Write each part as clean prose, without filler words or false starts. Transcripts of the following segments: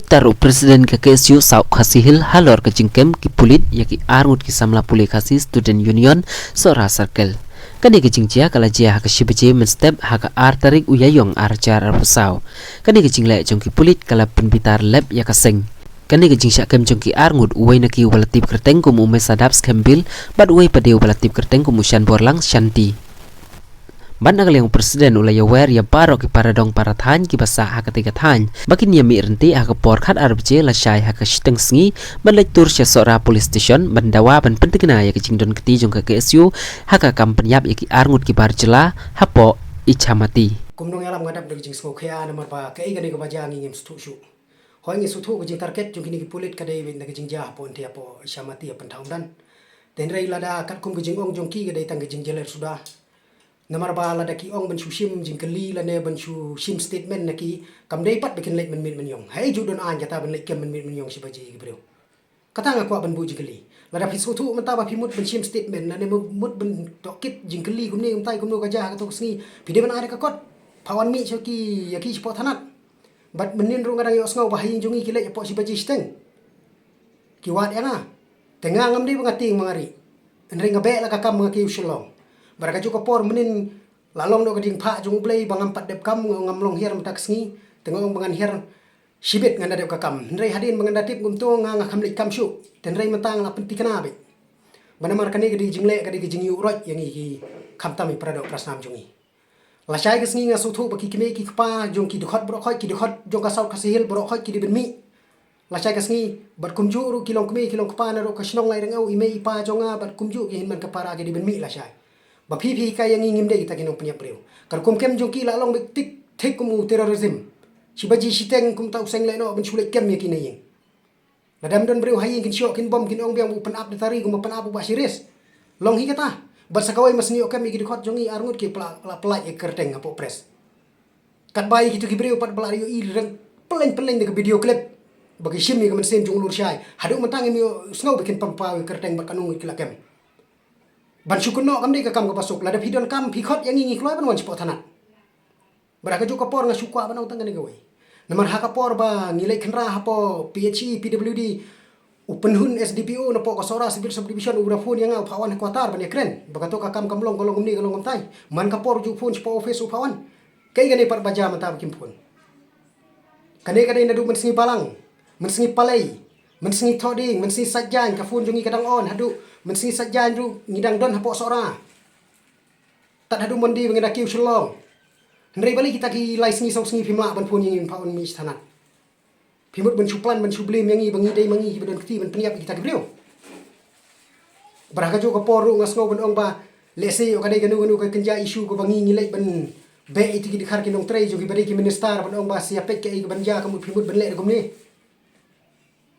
Taruh Presiden KKSU Sauk Kasihil halor ke jengkem ki pulit ya ki arngut ki samla pulih kasih Student Union Sora Circle. Kani ke jingcia kala jia haka shibaje men step haka ar tarik uyayong arjar arpusau. Kani ke jinglek jong ki pulit kala penbitar lab ya kaseng. Kani ke jingsya kem jong ki arngut uway na ki walatip kerteng kum umay sadap skembil bad uway padeo walatip kerteng kum usyan borlang shanti. Ban yang presiden ulai yawer ya barok ki paradong parathan ki basa haka tiga than bakin ya mi renti haka porkat arbje la syai haka shiteng sngi ban lektur sya sora police station bandawa ban pentingna ya ki jingdon keti jong ka KSU haka kam penyap ya ki arngut ki barjela hapo ichamati kumdong yalam ngadap deg jing smoke ya namar ba kai gani ko baja ngi ngem stu shu hoy ngi sutu ko jing target jong kini ki pulit kadai bin deg jing ja po ente apo ichamati ya penthaum dan ten rei lada kat kum jing ong jong ki gadai tang jing jeler sudah namar ba la daki ong ban shu shim jing kali la ne ban shu shim statement naki kam dei pat bikin lek men mit men yong hai ju don an jata ban lek kem men mit men yong si baji bro kata nga ko ban bu jing kali la da pisu tu menta ba pimut ban shim statement la ne mut ban tokit jing kali kum ne umtai kum no ka ja ka to sni pide ban ada ka kot pawan mi choki yaki spot hanat bat menin ru ngadang yo ngau ba hayin jongi kile po si baji steng ki wat ya na tengah ngam dei bangati mangari enre ngabe la ka kam ngaki usulong baraka juga por menin lalong do gading pha jung blei bangam pat dep kam ngamlong hier matak sngi tengong bangan hier shibit nganda dep kakam ndrei hadin bangan datip gumto nga kam lik kam shu tenrei mentang la penti kana be bana mar kani gadi jingle gadi jing yu roj yang i kam tami prado prasnam jungi la shai ke sngi nga suthu baki kime ki kpa jung ki dukhot bro khoi ki dukhot jong ka saut kasihil bro khoi ki benmi la shai ke sngi bat kumju ru kilong kme kilong kpa na ro ka shnong lai rengau ime ipa jonga bat kumju ki hinman ka para ki benmi la shai ba phi kaya ngim de kita kinong punya preu kar kum kem jongki la long tik thik kum terrorism sibaji siteng kum tau seng le no ben chulek kem yakini yin ladam don breu hayin kin shok kin bom kin ong biang bu pen up de tari kum pen up ba siris long hi kata bar sakawai masni okem ki khot jongi arngut ki pla e kerteng apo press kat bai gitu ki breu pat bla yo i reng peleng de video clip bagi shimi kum sen jong lur shai hadu mentang mi snow bikin pampa kerteng ba kanung ki lakem ban syukuno kam dei ka kam ka pasuk lada pidon kam pikhot yang ngi kloi ban wan spot tanat baraka juga por nga syukwa ban utang ngani gawai namar haka por ba ngilai khenra hapo PHE PWD open hun SDPO na po ka sora civil subdivision ura phun yang au phawan kwatar ban ekren baka to ka kam kamlong kolong umni kolong umtai man ka por ju phun spo office u phawan kai gani par baja mata kim phun kane na du men singi balang men singi palai men singi thoding men singi sajjan ka phun jungi kadang on hadu men singi sajjan ru ngidang don hapo sora tat hadu mondi ngeda kiu shlong ndrei bali kita ki lai singi sau singi phimla ban phun yin paun mi sthanat phimut ban chuplan ban chublim yangi bangi dei mangi ban kti ban pniap kita ki breu baraka jo ko poru ngasno ban ong ba lese yo kadai ganu ka kenja isu ko bangi ngilai ban be iti ki dikhar ki nong trei jo ki bari ki minister ban ong ba siapek ke ban ja kamut phimut ban le gum ni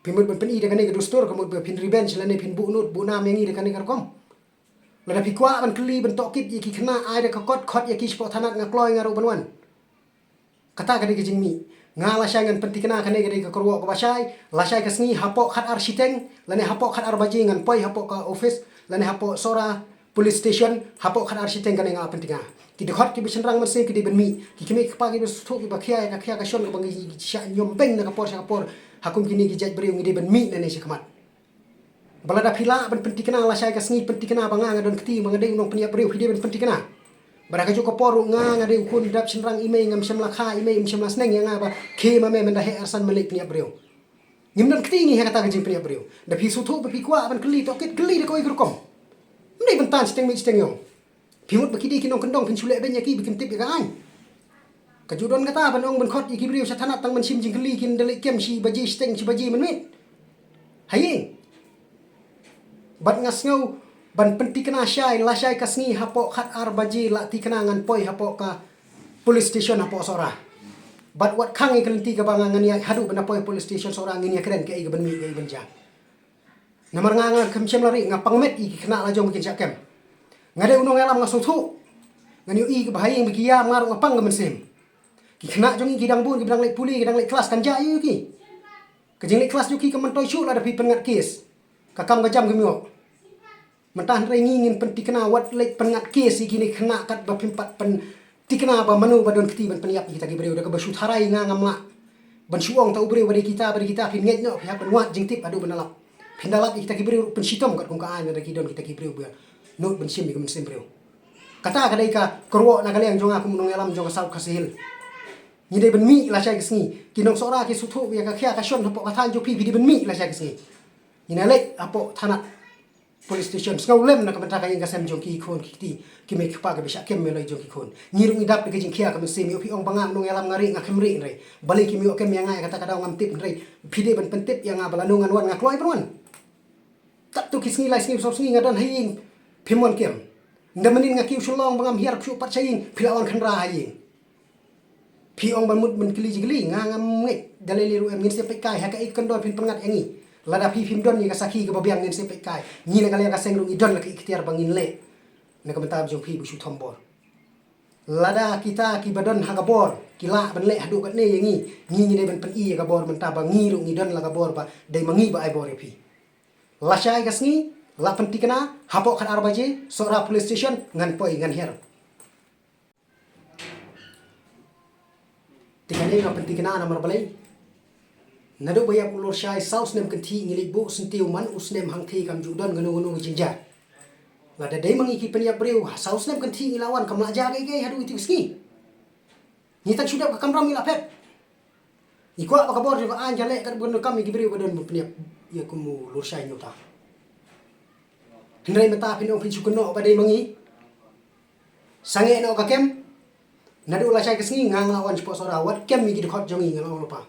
pimut ban peni dengan negara store kamut pin revenge lane pin bu nut bu nam yangi dengan negara kom lada pikwa ban kli ban tokit yaki kena ai da kot khot yaki spot thanat ngakloi ngaru banwan kata kadi ke jingmi ngala syangan penti kena kan negara ka korwo ko basai la syai ka sngi hapo khat architeng lane hapo khat arbaji ngan poi hapo ka office lane hapo sora police station hapo khat architeng kan nga pentinga ki dekhot ki bisenrang mesin ki di benmi ki kime ka pagi besu ki bakhia ka shon ko bangi sya nyom beng na ka por hakum kini ki jaj beriung ide ben mi nene sikamat balada phila ban penti kena la syai ka sngi penti kena banga ngadon kti mangade unong peniap beriu hide ben penti kena baraka jo ko poru ngade ukun dap senrang ime ngam semla kha ime semla sneng yang ba ke ma me menda he asan malik peniap beriu ngimdan kti ni he kata jing peniap beriu da pi sutu pi kwa ban kli tokit kli de ko igrukom ndai ban tan steng mi steng yong pimut bakidi kinong kendong pin chule ben yaki bikin tip ya kan kajudon kata ban ong ban khot iki beriu sathanat tang man sim jing kli kin delik kem si baji steng si baji menwit hayi bat ngasngau ban penti kena syai la syai kasngi hapo khat ar baji la ti kena ngan poi hapo ka police station hapo sora bat wat khang ikelenti ka banga ngani hadu ban poi police station sora ngini keren ke i ban mi ke i ban ja namar nganga kem sem lari ngapang met i kena la jong kin sakem ngade unong elam ngasuthu ngani i bahaya bikia ngaru ngapang men sem ki kena jongi gidang bun gidang lek puli gidang lek kelas kan ja yu ki kejing lek kelas yuki kaman toy shu la da pi pengat kes kakam gajam gemio mentah rei ngingin penti kena wat lek pengat kes iki ni kena kat ba pimpat pen ti kena ba manu ba don kti ban peniap kita ki breu da ka basu tharai nga ngamla ban suong tau beri bari kita pin nget no pihak penwat jingtip adu benalap pindalap kita kibri pensitom kat kungkaan dari kidon kita kibri ber not ben sim sim beri kata kadai ka korwo na kaliang jonga aku munong elam jonga sau kasihil ni dei ben mi la sya kesni kinong sora ki suthu ya ka khia ka shon hopok ka than jo pi ben mi la sya kesni ni na lek apo thana police station skau lem na ka mata ka yang ka sem jong ki khon ki ki me khpa ka bisa kem me lai jong ki khon ngirung idap ke jing khia ka se mi opi ong bangam nong elam ngari nga khemri rei balik ki mi okem yang ngai kata kadang ngam tip rei pide ben pentip yang ngabala nungan wan ngakloi perwan tak tu kisngi lai sngi sop sngi ngadan hayin phimon kem ndamenin ngakiu sulong bangam hiar khu pat chaing philawan khandra hayin phi ong ban mut ben kili jigli ngam ngai daleli ru em ngin se pe kai ha ka ikon don pin pengat engi lada pi phim don ni ka sakhi ka babiang ngin se pe kai ni la kali ka seng ru idon la ki ikhtiar bangin le na ka mentab jong phi bu shu thombor lada kita ki badan ha ka bor kila ban le hadu kat ne yangi ni de ban pen i ka bor mentab ngi ru idon la ka bor ba dei mangi ba ai bor phi la syai ka sngi la penti kana hapok khat arbaje sora police station ngan poi ngan her tikane na penti kana na mar balai nado baya pulor syai saus nem kenti ngilik bu sentiu man usnem hang thi kam judan nganu jinja la da dei mangi ki penia breu saus nem kenti ngilawan kam la ja ge hadu itu ski ni tak sudah ka kamram ila pet ni kwa ka bor ka an jale kat bun kam ki breu badan penia ya kumu lor syai nyota Hendrai mata pinong pin sukuno pada mangi. Sange no ka kem. Nadu la syai kesngi ngang lawan sport sorawat kem mi gidkhot jongi ngang lupa.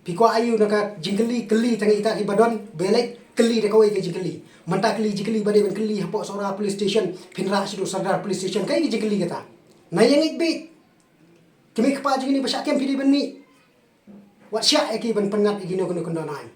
Pikwa ayu naka jingkeli keli tangi ita ibadon belek keli de kawai ke jingkeli. Manta keli jingkeli bade ben keli hapok sora police station pinra sidu sardar police station kai ke jingkeli kata. Na yang ikbit. Kimi kapa jingini basak kem pidi ben mi. Wat syak eki ben pengat igino kono nai.